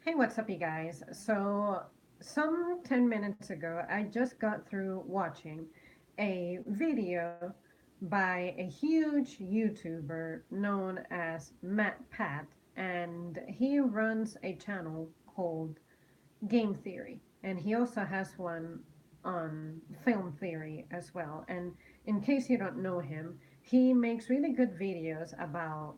Hey, what's up, you guys? Some 10 minutes ago, I just got through watching a video by a huge YouTuber known as Matt Pat, and he runs a channel called Game Theory, and he also has one on film theory as well. And in case you don't know him, he makes really good videos about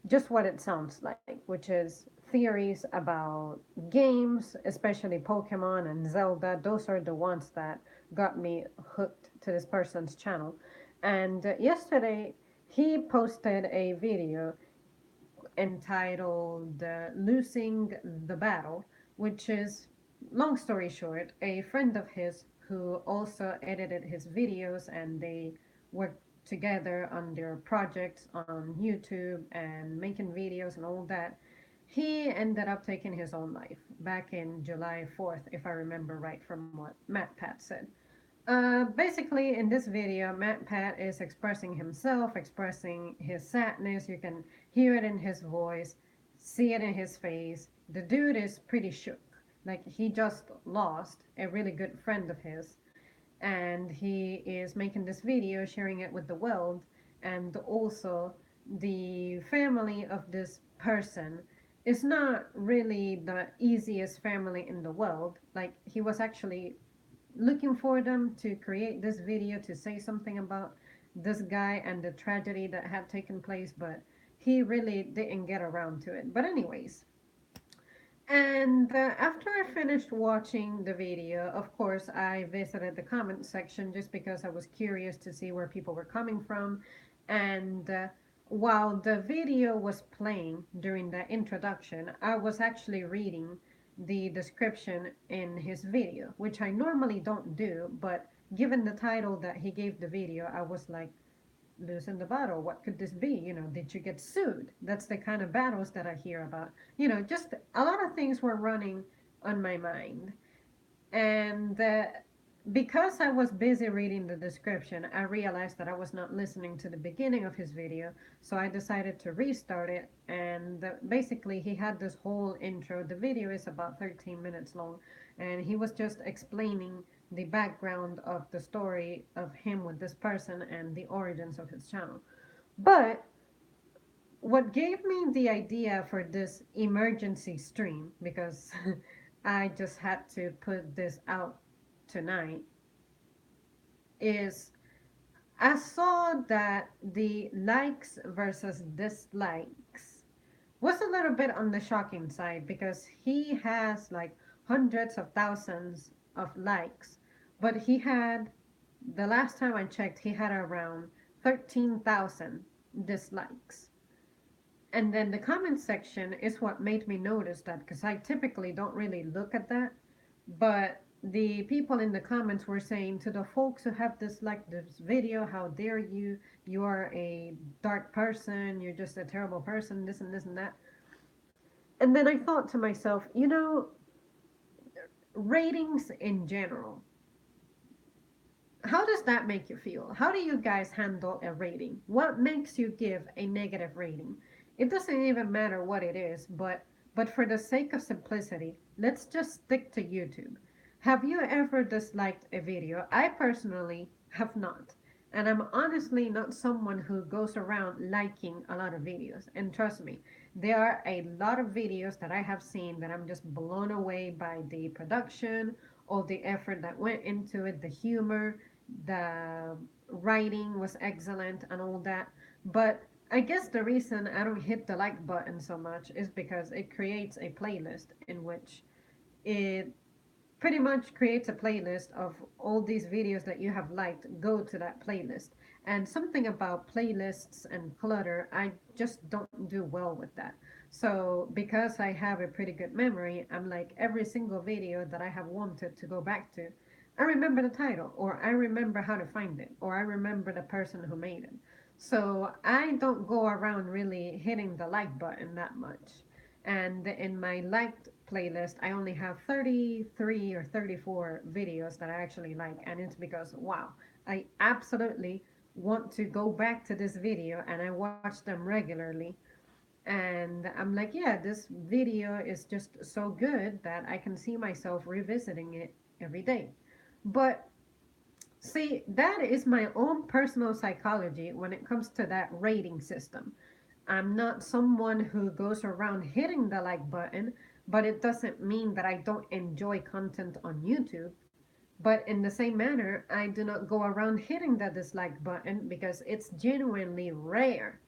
just what it sounds like, which is theories about games, especially Pokemon and Zelda. Those are the ones that got me hooked to this person's channel. And yesterday, he posted a video entitled Losing the Battle, which is, long story short, a friend of his who also edited his videos and they worked together on their projects on YouTube and making videos and all that. He ended up taking his own life back in July 4th, if I remember right from what Matt Pat said. Basically, in this video, Matt Pat is expressing himself, expressing his sadness. You can hear it in his voice, see it in his face. The dude is pretty shook. Like, he just lost a really good friend of his, and he is making this video, sharing it with the world, and also the family of this person is not really the easiest family in the world. Like, he was actually looking for them to create this video to say something about this guy and the tragedy that had taken place, but he really didn't get around to it. But, anyways, and after I finished watching the video, of course, I visited the comment section just because I was curious to see where people were coming from. And while the video was playing during the introduction, I was actually reading the description in his video, which I normally don't do, but given the title that he gave the video, I was like, losing the battle. What could this be? Did you get sued? That's the kind of battles that I hear about. Just a lot of things were running on my mind. And because I was busy reading the description, I realized that I was not listening to the beginning of his video. So I decided to restart it. And basically, he had this whole intro. The video is about 13 minutes long. And he was just explaining the background of the story of him with this person and the origins of his channel. But what gave me the idea for this emergency stream, because I just had to put this out tonight, is I saw that the likes versus dislikes was a little bit on the shocking side because he has like hundreds of thousands of likes, but he had, the last time I checked, he had around 13,000 dislikes. And then the comment section is what made me notice that because I typically don't really look at that. But the people in the comments were saying to the folks who have disliked this video, how dare you? You are a dark person. You're just a terrible person, this and this and that. And then I thought to myself, ratings in general, how does that make you feel? How do you guys handle a rating? What makes you give a negative rating? It doesn't even matter what it is, but for the sake of simplicity, let's just stick to YouTube. Have you ever disliked a video? I personally have not. And I'm honestly not someone who goes around liking a lot of videos. And trust me, there are a lot of videos that I have seen that I'm just blown away by the production, all the effort that went into it, the humor, the writing was excellent and all that. But I guess the reason I don't hit the like button so much is because it creates a playlist in which it pretty much creates a playlist of all these videos that you have liked go to that playlist. And something about playlists and clutter, I just don't do well with that. So because I have a pretty good memory, I'm like every single video that I have wanted to go back to, I remember the title, or I remember how to find it, or I remember the person who made it. So I don't go around really hitting the like button that much. And in my liked playlist, I only have 33 or 34 videos that I actually like. And it's because, wow, I absolutely want to go back to this video and I watch them regularly. And I'm like, yeah, this video is just so good that I can see myself revisiting it every day. But see, that is my own personal psychology when it comes to that rating system. I'm not someone who goes around hitting the like button, but it doesn't mean that I don't enjoy content on YouTube. But in the same manner, I do not go around hitting the dislike button because it's genuinely rare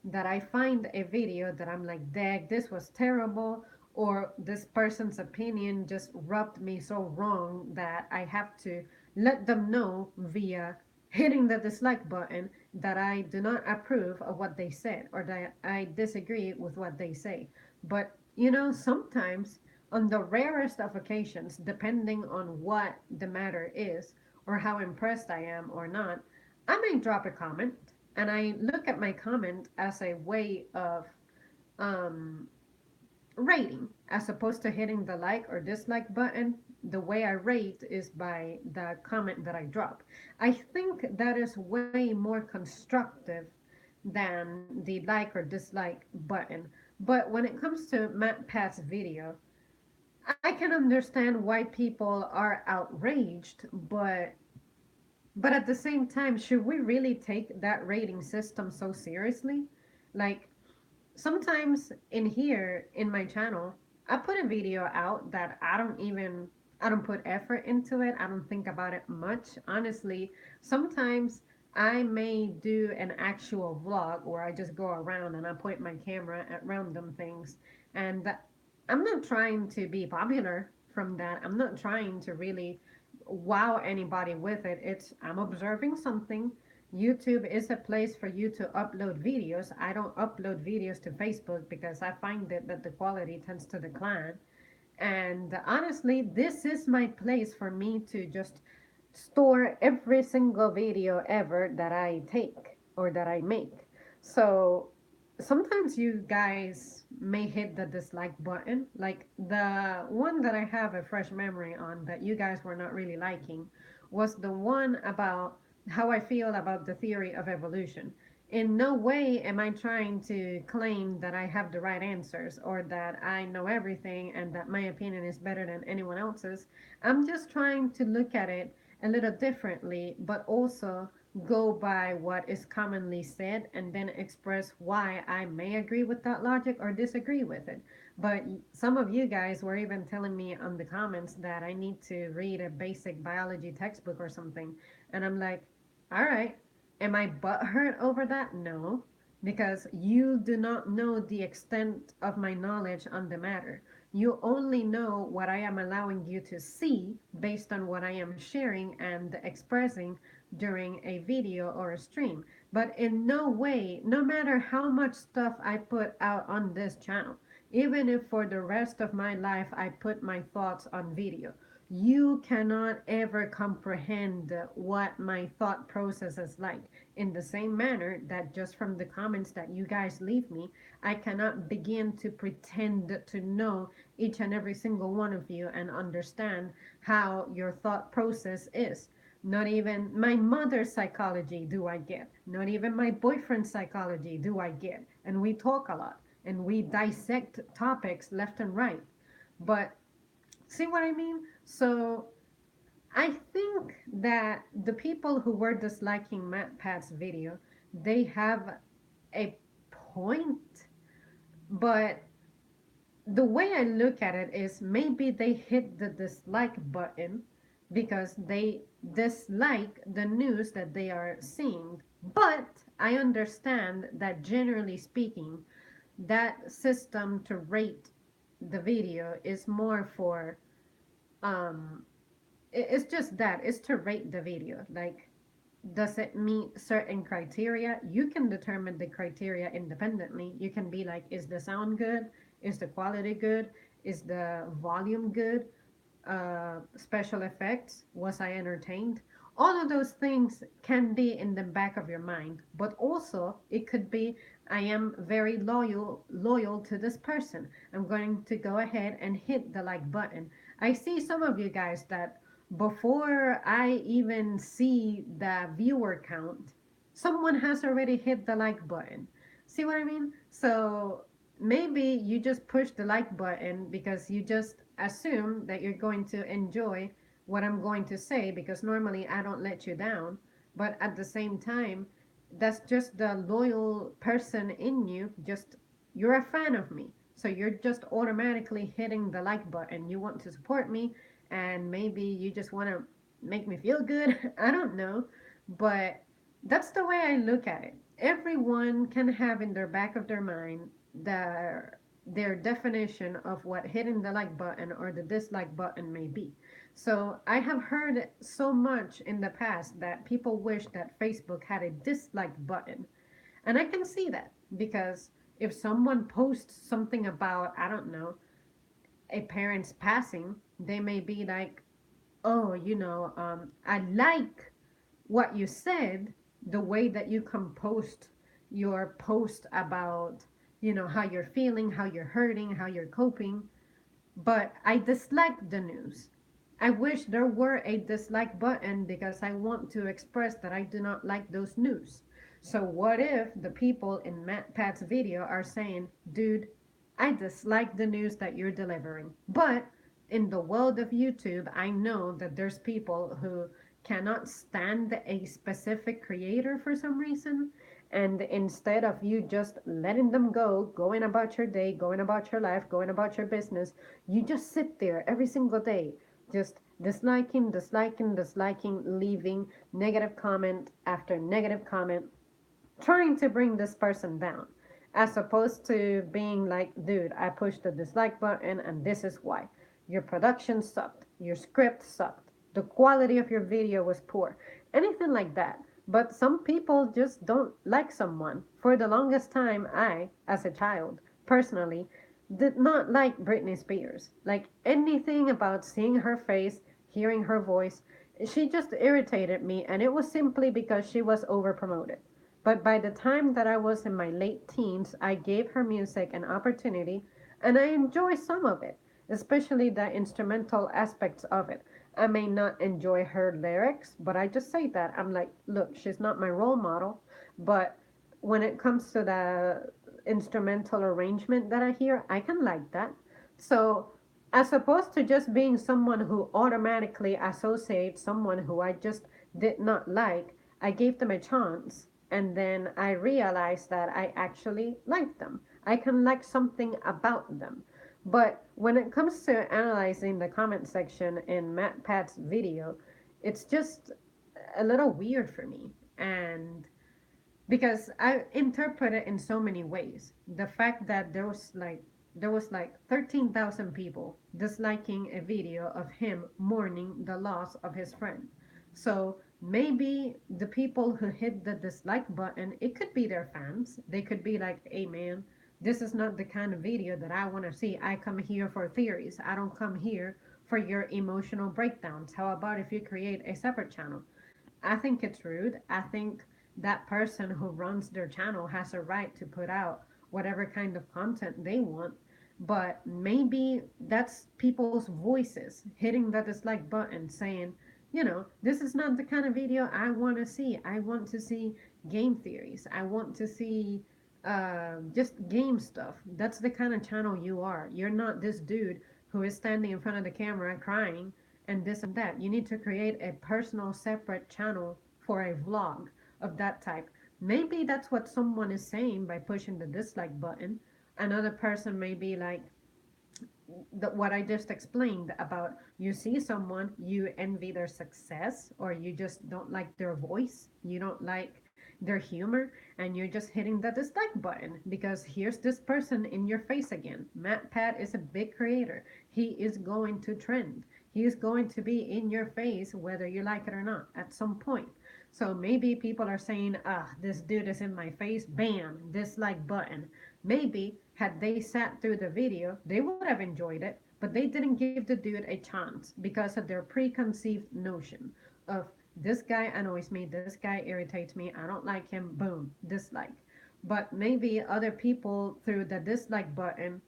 that I find a video that I'm like, dag, this was terrible, or this person's opinion just rubbed me so wrong that I have to let them know via hitting the dislike button that I do not approve of what they said or that I disagree with what they say. But sometimes on the rarest of occasions, depending on what the matter is or how impressed I am or not, I may drop a comment, and I look at my comment as a way of um, rating as opposed to hitting the like or dislike button. The way I rate is by the comment that I drop. I think that is way more constructive than the like or dislike button. But when it comes to Matt Pat's video, I can understand why people are outraged, but at the same time, should we really take that rating system so seriously? Like, sometimes in here in my channel, I put a video out that I don't put effort into it. I don't think about it much. Honestly, sometimes I may do an actual vlog where I just go around and I point my camera at random things. And I'm not trying to be popular from that. I'm not trying to really wow anybody with it. It's I'm observing something. YouTube is a place for you to upload videos. I don't upload videos to Facebook because I find that the quality tends to decline. And honestly, this is my place for me to just store every single video ever that I take or that I make. So sometimes you guys may hit the dislike button. Like the one that I have a fresh memory on that you guys were not really liking was the one about how I feel about the theory of evolution. In no way am I trying to claim that I have the right answers or that I know everything and that my opinion is better than anyone else's. I'm just trying to look at it a little differently, but also go by what is commonly said and then express why I may agree with that logic or disagree with it. But some of you guys were even telling me on the comments that I need to read a basic biology textbook or something. And I'm like, all right, am I butthurt over that? No, because you do not know the extent of my knowledge on the matter. You only know what I am allowing you to see based on what I am sharing and expressing during a video or a stream. But in no way, no matter how much stuff I put out on this channel, even if for the rest of my life I put my thoughts on video, you cannot ever comprehend what my thought process is like. In the same manner that just from the comments that you guys leave me, I cannot begin to pretend to know each and every single one of you and understand how your thought process is. Not even my mother's psychology do I get. Not even my boyfriend's psychology do I get. And we talk a lot and we dissect topics left and right. But see what I mean? So I think that the people who were disliking Matt Pat's video, they have a point, but the way I look at it is maybe they hit the dislike button because they dislike the news that they are seeing. But I understand that generally speaking, that system to rate the video is more for um it's just that it's to rate the video. Like, does it meet certain criteria? You can determine the criteria independently. You can be like, is the sound good? Is the quality good? Is the volume good? Special effects? Was I entertained? All of those things can be in the back of your mind, but also it could be, I am very loyal to this person. I'm going to go ahead and hit the like button. I see some of you guys that before I even see the viewer count, someone has already hit the like button. See what I mean? So maybe you just push the like button because you just assume that you're going to enjoy what I'm going to say because normally I don't let you down. But at the same time, that's just the loyal person in you. Just you're a fan of me. So you're just automatically hitting the like button. You want to support me, and maybe you just want to make me feel good. I don't know. But that's the way I look at it. Everyone can have in their back of their mind their definition of what hitting the like button or the dislike button may be. So I have heard so much in the past that people wish that Facebook had a dislike button. And I can see that because if someone posts something about, I don't know, a parent's passing, they may be like, oh, I like what you said, the way that you composed your post about, how you're feeling, how you're hurting, how you're coping, but I dislike the news. I wish there were a dislike button because I want to express that I do not like those news. So what if the people in Matt Pat's video are saying, dude, I dislike the news that you're delivering. But in the world of YouTube, I know that there's people who cannot stand a specific creator for some reason. And instead of you just letting them go, going about your day, going about your life, going about your business, you just sit there every single day, just disliking, disliking, disliking, leaving negative comment after negative comment, trying to bring this person down, as opposed to being like, dude, I pushed the dislike button and this is why. Your production sucked, your script sucked, the quality of your video was poor, anything like that. But some people just don't like someone. For the longest time, I, as a child, personally, did not like Britney Spears. Like anything about seeing her face, hearing her voice, she just irritated me, and it was simply because she was over promoted. But by the time that I was in my late teens, I gave her music an opportunity and I enjoy some of it, especially the instrumental aspects of it. I may not enjoy her lyrics, but I just say that. I'm like, look, she's not my role model, but when it comes to the instrumental arrangement that I hear, I can like that. So, as opposed to just being someone who automatically associates someone who I just did not like, I gave them a chance and then I realized that I actually like them. I can like something about them. But when it comes to analyzing the comment section in Matt Pat's video, it's just a little weird for me. And because I interpret it in so many ways. The fact that there was like 13,000 people disliking a video of him mourning the loss of his friend. So maybe the people who hit the dislike button, it could be their fans. They could be like, "Hey man, this is not the kind of video that I want to see. I come here for theories. I don't come here for your emotional breakdowns. How about if you create a separate channel?" I think it's rude. I think that person who runs their channel has a right to put out whatever kind of content they want. But maybe that's people's voices hitting the dislike button saying, this is not the kind of video I want to see. I want to see game theories. I want to see just game stuff. That's the kind of channel you are. You're not this dude who is standing in front of the camera crying and this and that. You need to create a personal separate channel for a vlog of that type. Maybe that's what someone is saying by pushing the dislike button. Another person may be like what I just explained about you see someone, you envy their success, or you just don't like their voice, you don't like their humor, and you're just hitting the dislike button because here's this person in your face again. Matt Pat is a big creator. He is going to trend. He is going to be in your face whether you like it or not at some point. So maybe people are saying, this dude is in my face, bam, dislike button. Maybe had they sat through the video, they would have enjoyed it, but they didn't give the dude a chance because of their preconceived notion of this guy annoys me, this guy irritates me, I don't like him, boom, dislike. But maybe other people through the dislike button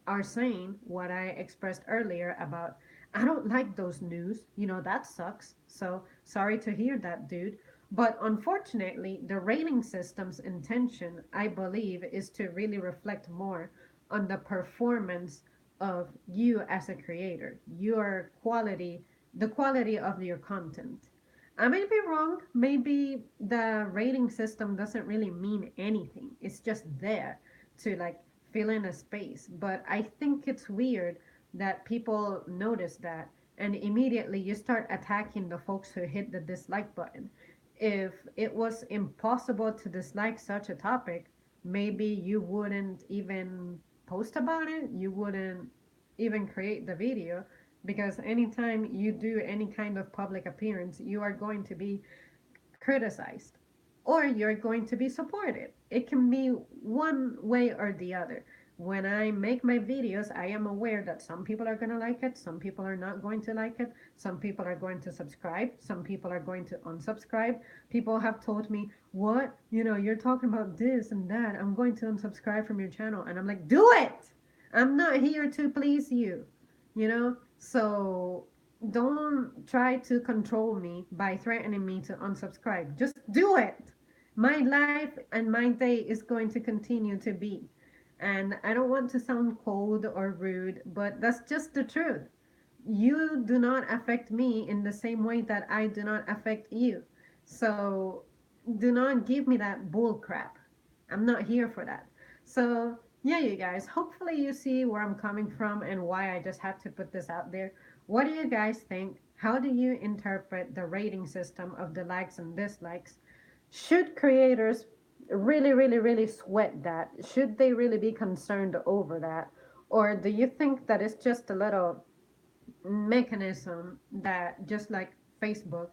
are saying what I expressed earlier about I don't like those news. That sucks. So sorry to hear that, dude. But unfortunately, the rating system's intention, I believe, is to really reflect more on the performance of you as a creator, your quality, the quality of your content. I may be wrong. Maybe the rating system doesn't really mean anything. It's just there to like fill in a space. But I think it's weird that people notice that and immediately you start attacking the folks who hit the dislike button. If it was impossible to dislike such a topic, maybe you wouldn't even post about it. You wouldn't even create the video because anytime you do any kind of public appearance, you are going to be criticized or you're going to be supported. It can be one way or the other. When I make my videos, I am aware that some people are going to like it, some people are not going to like it, some people are going to subscribe, some people are going to unsubscribe. People have told me, "What? You're talking about this and that. I'm going to unsubscribe from your channel." And I'm like, "Do it! I'm not here to please you." So don't try to control me by threatening me to unsubscribe. Just do it. My life and my day is going to continue to be. And I don't want to sound cold or rude, but that's just the truth. You do not affect me in the same way that I do not affect you. So do not give me that bull crap. I'm not here for that. So, yeah, you guys, hopefully you see where I'm coming from and why I just had to put this out there. What do you guys think? How do you interpret the rating system of the likes and dislikes? Should creators really, really, really sweat that? Should they really be concerned over that? Or do you think that it's just a little mechanism that, just like Facebook,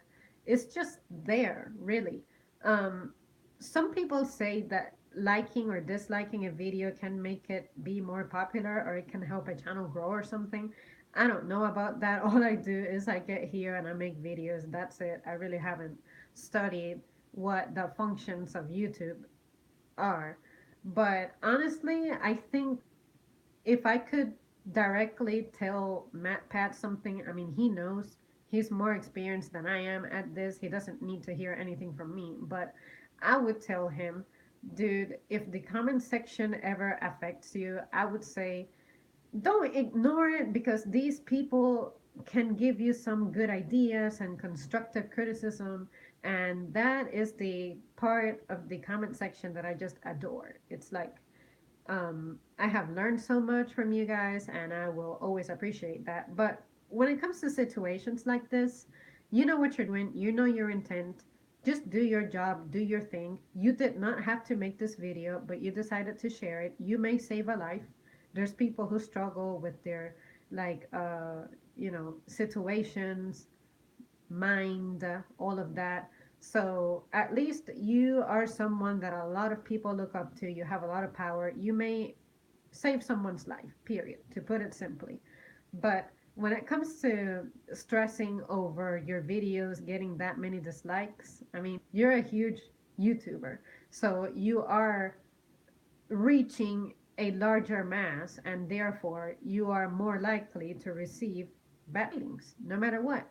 is just there, really? Um, some people say that liking or disliking a video can make it be more popular or it can help a channel grow or something. I don't know about that. All I do is I get here and I make videos. That's it. I really haven't studied what the functions of YouTube are. But honestly, I think if I could directly tell Matt Pat something, I mean, he knows. He's more experienced than I am at this. He doesn't need to hear anything from me. But I would tell him, dude, if the comment section ever affects you, I would say don't ignore it because these people can give you some good ideas and constructive criticism. And that is the part of the comment section that I just adore. It's like, I have learned so much from you guys, and I will always appreciate that. But when it comes to situations like this, you know what you're doing, you know your intent. Just do your job, do your thing. You did not have to make this video, but you decided to share it. You may save a life. There's people who struggle with their, like, situations, mind, all of that. So at least you are someone that a lot of people look up to. You have a lot of power. You may save someone's life, period, to put it simply. But when it comes to stressing over your videos getting that many dislikes, I mean, you're a huge YouTuber. So you are reaching a larger mass, and therefore you are more likely to receive bad ratings, no matter what.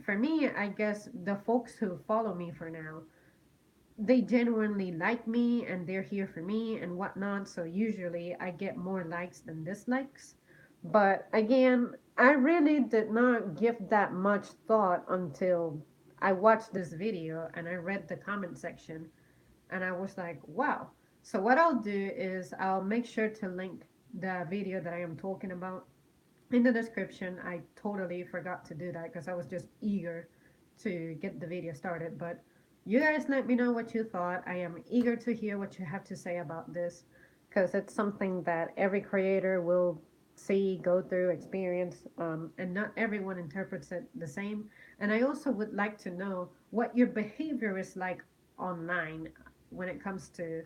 For me, I guess the folks who follow me for now, they genuinely like me and they're here for me and whatnot. So usually I get more likes than dislikes. But again, I really did not give that much thought until I watched this video and I read the comment section and I was like, wow. So what I'll do is I'll make sure to link the video that I am talking about in the description. I totally forgot to do that because I was just eager to get the video started. But you guys let me know what you thought. I am eager to hear what you have to say about this because it's something that every creator will see, go through, experience, and not everyone interprets it the same. And I also would like to know what your behavior is like online when it comes to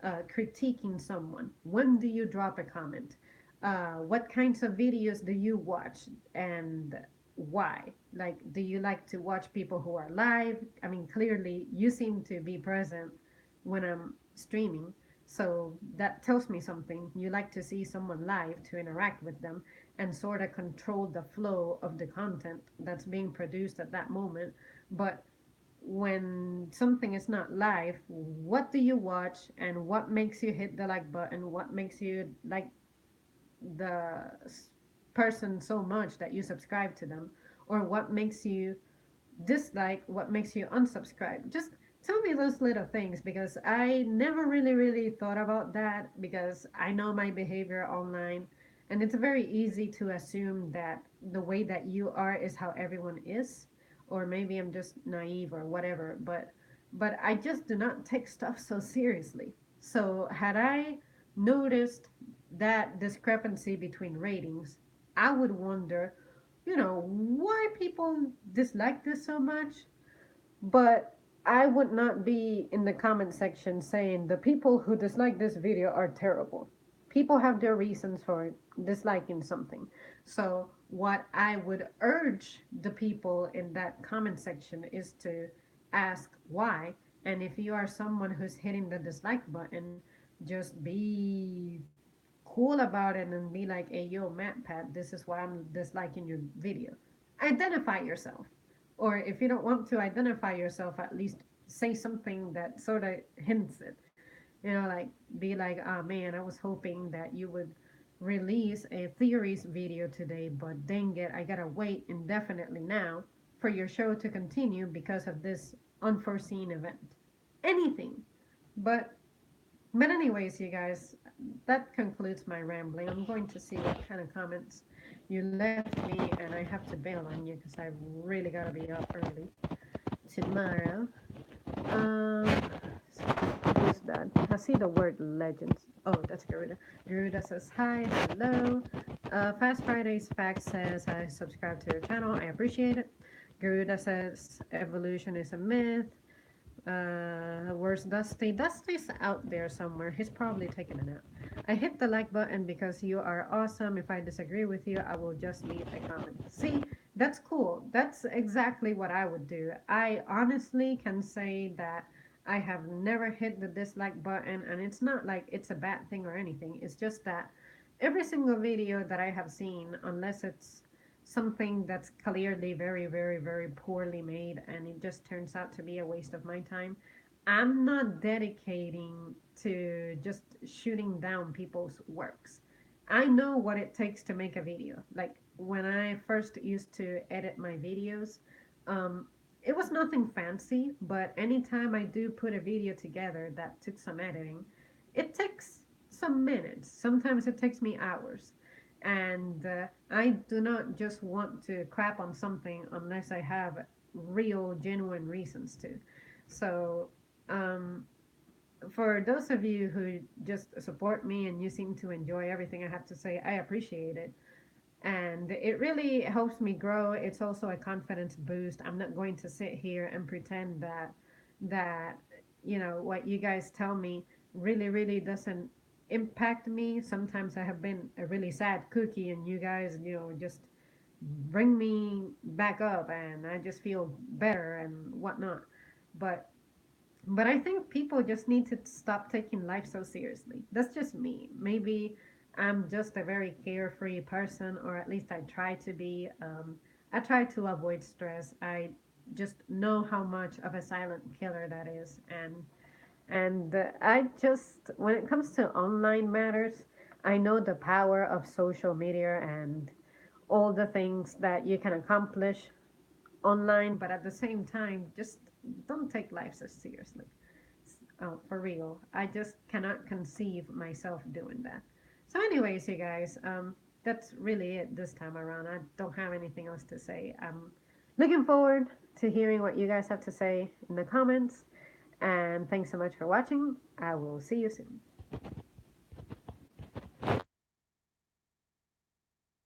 critiquing someone. When do you drop a comment? What kinds of videos do you watch and why? Like, do you like to watch people who are live? I mean, clearly you seem to be present when I'm streaming, so that tells me something. You like to see someone live to interact with them and sort of control the flow of the content that's being produced at that moment. But when something is not live, what do you watch and what makes you hit the like button? What makes you like the person so much that you subscribe to them, or what makes you dislike, what makes you unsubscribe. Just tell me those little things, because I never really thought about that, because I know my behavior online, and it's very easy to assume that the way that you are is how everyone is, or maybe I'm just naive or whatever, but I just do not take stuff so seriously. So had I noticed that discrepancy between ratings, I would wonder, why people dislike this so much. But I would not be in the comment section saying the people who dislike this video are terrible. People have their reasons for disliking something. So, what I would urge the people in that comment section is to ask why. And if you are someone who's hitting the dislike button, just be cool about it and be like, hey, yo, Matt Pat, this is why I'm disliking your video. Identify yourself. Or if you don't want to identify yourself, at least say something that sort of hints it. Like, be like, oh man, I was hoping that you would release a theories video today, but dang it, I gotta wait indefinitely now for your show to continue because of this unforeseen event. Anything. But anyways, you guys, that concludes my rambling. I'm going to see what kind of comments you left me, and I have to bail on you because I really gotta be up early tomorrow. Um, who's that? I see the word legends. Oh, that's Garuda. Garuda says hi, hello. Fast Fridays Fact says I subscribe to your channel. I appreciate it. Garuda says evolution is a myth. Where's Dusty? Dusty's out there somewhere. He's probably taking a nap. I hit the like button because you are awesome. If I disagree with you, I will just leave a comment. See, that's cool. That's exactly what I would do. I honestly can say that I have never hit the dislike button, and it's not like it's a bad thing or anything. It's just that every single video that I have seen, unless it's something that's clearly very poorly made and it just turns out to be a waste of my time, I'm not dedicating to just shooting down people's works. I know what it takes to make a video. Like when I first used to edit my videos, um, it was nothing fancy, but anytime I do put a video together that took some editing, it takes some minutes. Sometimes it takes me hours. And I do not just want to crap on something unless I have real, genuine reasons to. So, um, for those of you who just support me and you seem to enjoy everything I have to say, I appreciate it. And it really helps me grow. It's also a confidence boost. I'm not going to sit here and pretend that what you guys tell me really doesn't impact me. Sometimes I have been a really sad cookie, and you guys, just bring me back up, and I just feel better and whatnot. But I think people just need to stop taking life so seriously. That's just me. Maybe I'm just a very carefree person, or at least I try to be. I try to avoid stress. I just know how much of a silent killer that is, and I just, when it comes to online matters, I know the power of social media and all the things that you can accomplish online, but at the same time, just don't take life so seriously. Oh, for real. I just cannot conceive myself doing that. So, anyways, you guys, that's really it this time around. I don't have anything else to say. I'm looking forward to hearing what you guys have to say in the comments. And thanks so much for watching. I will see you soon.